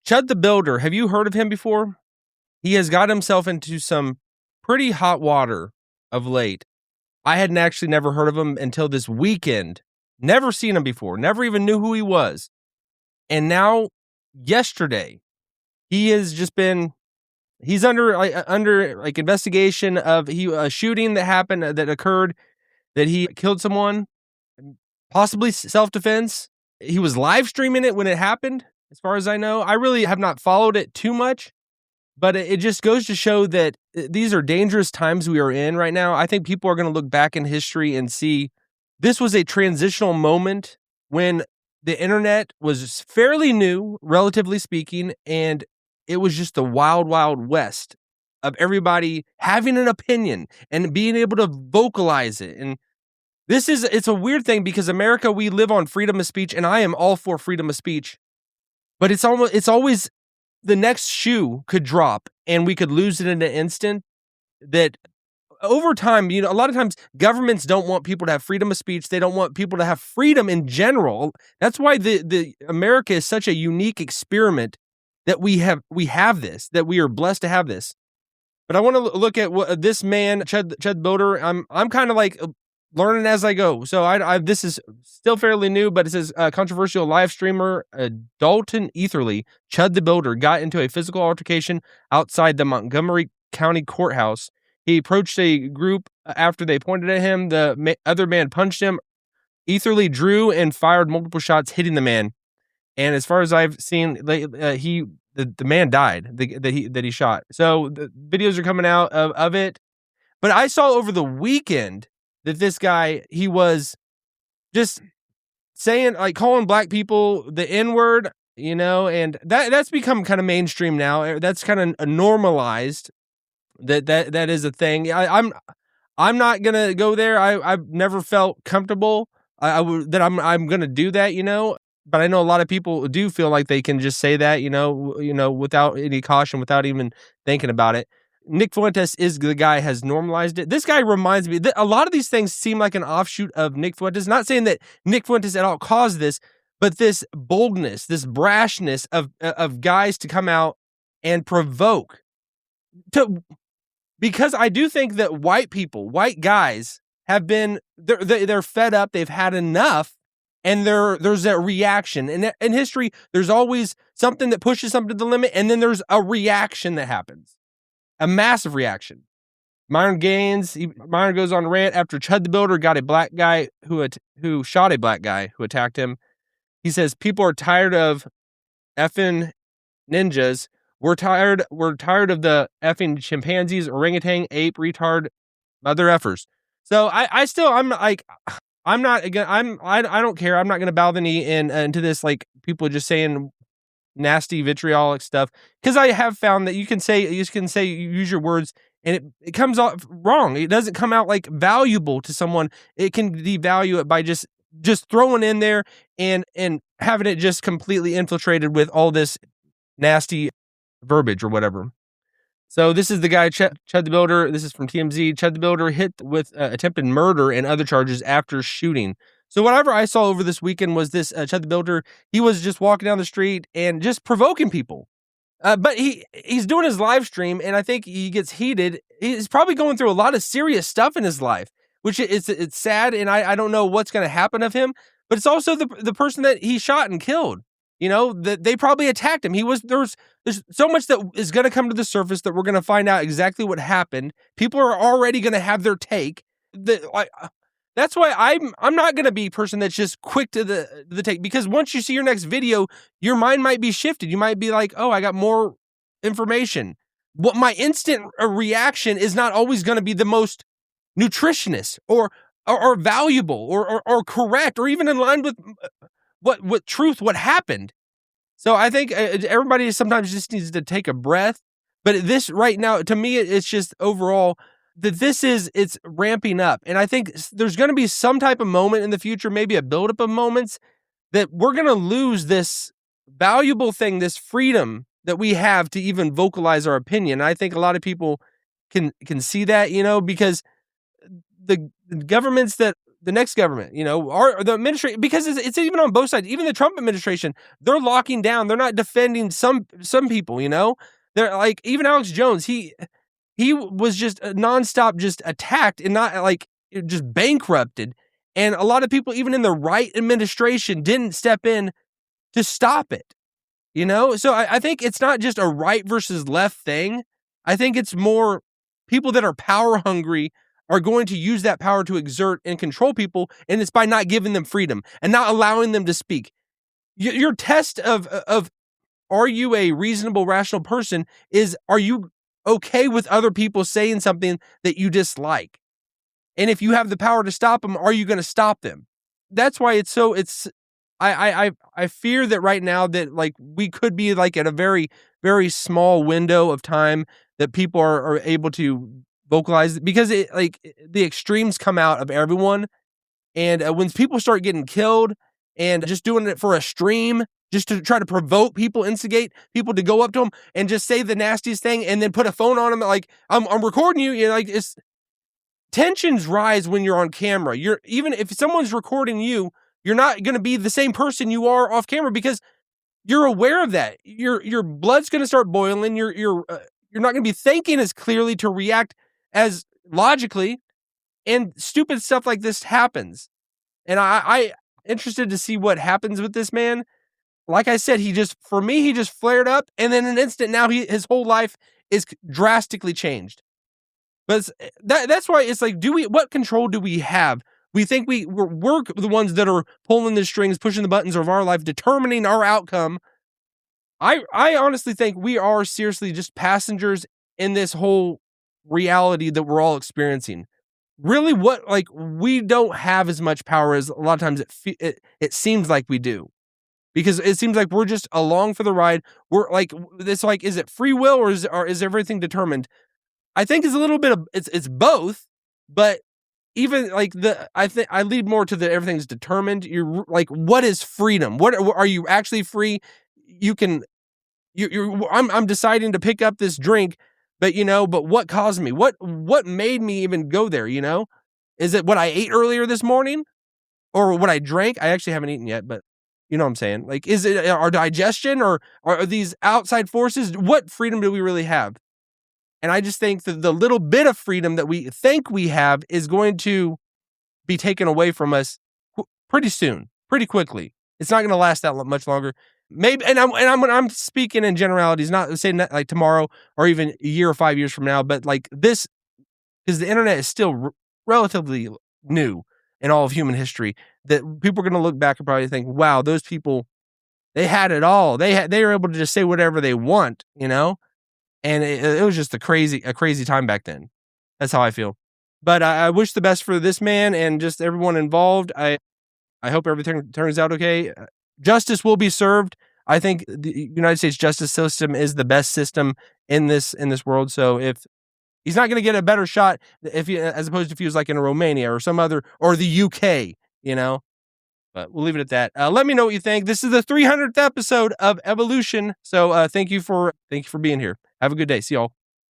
Chud the Builder, have you heard of him before? He has got himself into some pretty hot water of late. I hadn't actually never heard of him until this weekend. Never seen him before. Never even knew who he was. And now, yesterday, he has just been. He's under investigation of a shooting that occurred, that he killed someone, possibly self-defense. He was live streaming it when it happened, as far as I know. I really have not followed it too much, but it just goes to show that these are dangerous times we are in right now. I think people are going to look back in history and see this was a transitional moment when the internet was fairly new, relatively speaking, and it was just the wild, wild west of everybody having an opinion and being able to vocalize it. And it's a weird thing because America, we live on freedom of speech, and I am all for freedom of speech. But it's always the next shoe could drop and we could lose it in an instant. That over time, a lot of times governments don't want people to have freedom of speech. They don't want people to have freedom in general. That's why the America is such a unique experiment that we have this, that we are blessed to have this. But I want to look at what this man, Chud the Builder. I'm kind of like learning as I go. So this is still fairly new, but it says controversial live streamer Dalton Eatherly, Chud the Builder, got into a physical altercation outside the Montgomery County courthouse. He approached a group after they pointed at him. The other man punched him. Eatherly drew and fired multiple shots, hitting the man. And as far as I've seen, the man died that he shot. So the videos are coming out of it. But I saw over the weekend that this guy, he was just saying, like, calling black people the N-word, and that's become kind of mainstream now. That's kind of normalized. That is a thing. I'm not gonna go there. I've never felt comfortable. I'm gonna do that, But I know a lot of people do feel like they can just say that, without any caution, without even thinking about it. Nick Fuentes is the guy has normalized it. This guy reminds me that a lot of these things seem like an offshoot of Nick Fuentes. Not saying that Nick Fuentes at all caused this, but this boldness, this brashness of guys to come out and provoke. Because I do think that white guys have been, they're fed up, they've had enough, and there's a reaction. And in history, there's always something that pushes something to the limit, and then there's a reaction that happens. A massive reaction. Myron goes on a rant after Chud the Builder got a black guy who shot a black guy who attacked him. He says, people are tired of effing ninjas. We're tired of the effing chimpanzees, orangutan, ape, retard, mother effers. So I don't care. I'm not going to bow the knee into this, like, people just saying nasty vitriolic stuff, because I have found that you can use your words and it comes off wrong. It doesn't come out like valuable to someone. It can devalue it by just throwing in there and having it just completely infiltrated with all this nasty verbiage or whatever. So this is the guy, Chud the Builder. This is from TMZ. Chud the Builder hit with attempted murder and other charges after shooting. So whatever I saw over this weekend was this Chud the Builder. He was just walking down the street and just provoking people. But he's doing his live stream, and I think he gets heated. He's probably going through a lot of serious stuff in his life, which it's sad, and I don't know what's going to happen of him. But it's also the person that he shot and killed. That they probably attacked him. There's so much that is going to come to the surface that we're going to find out exactly what happened. People are already going to have their take. That's why I'm not going to be a person that's just quick to the take, because once you see your next video, your mind might be shifted. You might be like, oh, I got more information. What my instant reaction is not always going to be the most nutritionist or valuable or correct or even in line with what truth, what happened. So I think everybody sometimes just needs to take a breath. But this right now, to me, it's just overall that it's ramping up. And I think there's going to be some type of moment in the future, maybe a buildup of moments, that we're going to lose this valuable thing, this freedom that we have to even vocalize our opinion. I think a lot of people can see that, because the governments that the next government, or the administration, because it's even on both sides. Even the Trump administration, they're locking down. They're not defending some people. They're like, even Alex Jones. He was just nonstop, just attacked and not like just bankrupted. And a lot of people, even in the right administration, didn't step in to stop it. So I think it's not just a right versus left thing. I think it's more people that are power hungry are going to use that power to exert and control people, and it's by not giving them freedom and not allowing them to speak. Your test of are you a reasonable, rational person is, are you okay with other people saying something that you dislike? And if you have the power to stop them, are you going to stop them? That's why I fear that right now that like we could be like at a very, very small window of time that people are able to vocalize, because the extremes come out of everyone. And when people start getting killed and just doing it for a stream, just to try to provoke people, instigate people to go up to them and just say the nastiest thing and then put a phone on them, like, I'm recording you. It's tensions rise when you're on camera. Even if someone's recording you, you're not going to be the same person you are off camera, because you're aware of that. Your blood's going to start boiling. You're not going to be thinking as clearly to react as logically, and stupid stuff like this happens. And I interested to see what happens with this man. Like I said, he just flared up, and in an instant now his whole life is drastically changed. But that's why it's like, what control do we have? We think we're the ones that are pulling the strings, pushing the buttons of our life, determining our outcome. I honestly think we are seriously just passengers in this whole reality that we're all experiencing. Really, we don't have as much power as a lot of times it seems like we do, because it seems like we're just along for the ride. We're like, it's like, is it free will or is everything determined? I think it's a little bit of it's both, but even like I lead more to the everything's determined. You're like, what is freedom? What are you actually free? I'm deciding to pick up this drink, but what caused me? What made me even go there? Is it what I ate earlier this morning, or what I drank? I actually haven't eaten yet, but you know what I'm saying? Like, is it our digestion, or are these outside forces? What freedom do we really have? And I just think that the little bit of freedom that we think we have is going to be taken away from us pretty soon, pretty quickly. It's not going to last that much longer. Maybe, and I'm speaking in generalities, not saying that like tomorrow or even a year or 5 years from now, but like this, because the internet is still relatively new in all of human history, that people are going to look back and probably think, wow, those people, they had it all. They were able to just say whatever they want, and it was just a crazy time back then. That's how I feel. But I wish the best for this man and just everyone involved. I hope everything turns out okay. Justice will be served. I think the United States justice system is the best system in this world. So if he's not going to get a better shot as opposed to if he was like in Romania or some other, or the UK, But we'll leave it at that. Let me know what you think. This is the 300th episode of Evolution. So thank you for being here. Have a good day. See y'all.